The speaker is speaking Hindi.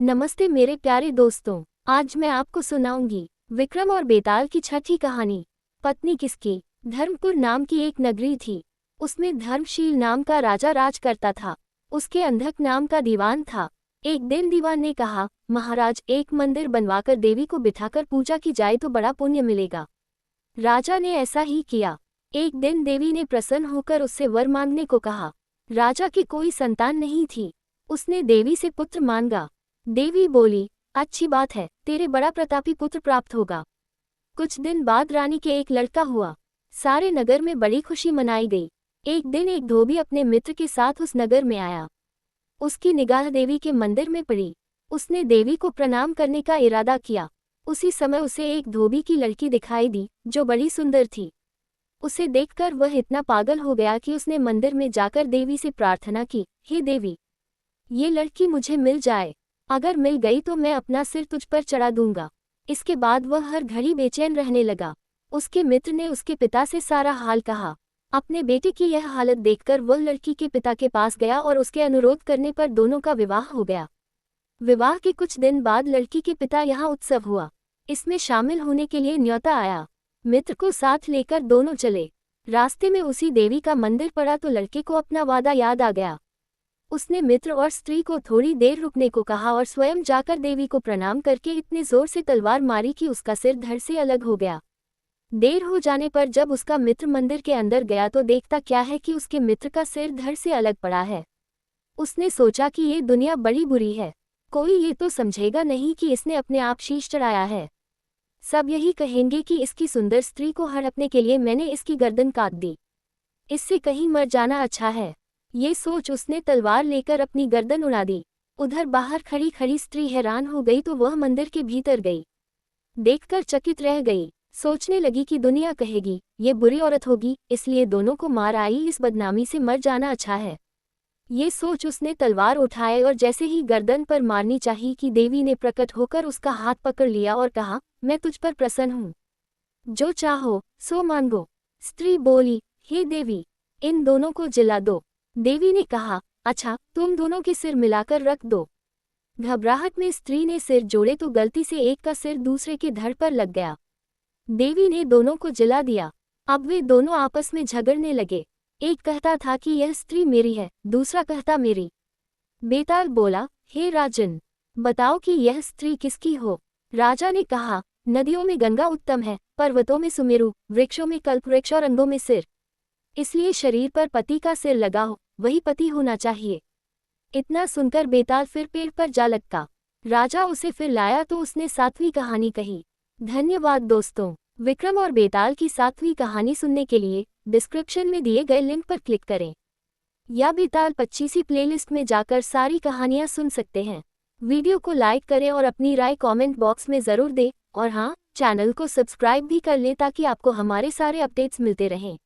नमस्ते मेरे प्यारे दोस्तों। आज मैं आपको सुनाऊंगी विक्रम और बेताल की छठी कहानी। पत्नी किसकी। धर्मपुर नाम की एक नगरी थी। उसमें धर्मशील नाम का राजा राज करता था। उसके अंधक नाम का दीवान था। एक दिन दीवान ने कहा, महाराज, एक मंदिर बनवाकर देवी को बिठाकर पूजा की जाए तो बड़ा पुण्य मिलेगा। राजा ने ऐसा ही किया। एक दिन देवी ने प्रसन्न होकर उससे वर मांगने को कहा। राजा की कोई संतान नहीं थी। उसने देवी से पुत्र मांगा। देवी बोली, अच्छी बात है, तेरे बड़ा प्रतापी पुत्र प्राप्त होगा। कुछ दिन बाद रानी के एक लड़का हुआ। सारे नगर में बड़ी खुशी मनाई गई। एक दिन एक धोबी अपने मित्र के साथ उस नगर में आया। उसकी निगाह देवी के मंदिर में पड़ी। उसने देवी को प्रणाम करने का इरादा किया। उसी समय उसे एक धोबी की लड़की दिखाई दी, जो बड़ी सुंदर थी। उसे देखकर वह इतना पागल हो गया कि उसने मंदिर में जाकर देवी से प्रार्थना की, हे देवी, ये लड़की मुझे मिल जाए। अगर मिल गई तो मैं अपना सिर तुझ पर चढ़ा दूंगा। इसके बाद वह हर घड़ी बेचैन रहने लगा। उसके मित्र ने उसके पिता से सारा हाल कहा। अपने बेटे की यह हालत देखकर वह लड़की के पिता के पास गया और उसके अनुरोध करने पर दोनों का विवाह हो गया। विवाह के कुछ दिन बाद लड़की के पिता यहाँ उत्सव हुआ। इसमें शामिल होने के लिए न्योता आया। मित्र को साथ लेकर दोनों चले। रास्ते में उसी देवी का मंदिर पड़ा तो लड़के को अपना वादा याद आ गया। उसने मित्र और स्त्री को थोड़ी देर रुकने को कहा और स्वयं जाकर देवी को प्रणाम करके इतने जोर से तलवार मारी कि उसका सिर धड़ से अलग हो गया। देर हो जाने पर जब उसका मित्र मंदिर के अंदर गया तो देखता क्या है कि उसके मित्र का सिर धड़ से अलग पड़ा है। उसने सोचा कि ये दुनिया बड़ी बुरी है। कोई ये तो समझेगा नहीं कि इसने अपने आप शीश चढ़ाया है। सब यही कहेंगे कि इसकी सुंदर स्त्री को हड़पने के लिए मैंने इसकी गर्दन काट दी। इससे कहीं मर जाना अच्छा है। ये सोच उसने तलवार लेकर अपनी गर्दन उड़ा दी। उधर बाहर खड़ी खड़ी स्त्री हैरान हो गई तो वह मंदिर के भीतर गई। देखकर चकित रह गई। सोचने लगी कि दुनिया कहेगी ये बुरी औरत होगी, इसलिए दोनों को मार आई, इस बदनामी से मर जाना अच्छा है। ये सोच उसने तलवार उठाए और जैसे ही गर्दन पर मारनी चाहिए कि देवी ने प्रकट होकर उसका हाथ पकड़ लिया और कहा, मैं तुझ पर प्रसन्न हूँ, जो चाहो सो मांगो। स्त्री बोली, हे देवी, इन दोनों को जिला दो। देवी ने कहा, अच्छा, तुम दोनों के सिर मिलाकर रख दो। घबराहट में स्त्री ने सिर जोड़े तो गलती से एक का सिर दूसरे के धड़ पर लग गया। देवी ने दोनों को जिला दिया। अब वे दोनों आपस में झगड़ने लगे। एक कहता था कि यह स्त्री मेरी है, दूसरा कहता मेरी। बेताल बोला, हे राजन, बताओ कि यह स्त्री किसकी हो। राजा ने कहा, नदियों में गंगा उत्तम है, पर्वतों में सुमेरु, वृक्षों में कल्पवृक्ष और अंगों में सिर। इसलिए शरीर पर पति का सिर लगा हो, वही पति होना चाहिए। इतना सुनकर बेताल फिर पेड़ पर जा लटका। राजा उसे फिर लाया तो उसने 7वीं कहानी कही। धन्यवाद दोस्तों। विक्रम और बेताल की 7वीं कहानी सुनने के लिए डिस्क्रिप्शन में दिए गए लिंक पर क्लिक करें, या बेताल 25वीं प्लेलिस्ट में जाकर सारी कहानियां सुन सकते हैं। वीडियो को लाइक करें और अपनी राय कमेंट बॉक्स में ज़रूर दें, और हाँ, चैनल को सब्सक्राइब भी कर लें ताकि आपको हमारे सारे अपडेट्स मिलते रहें।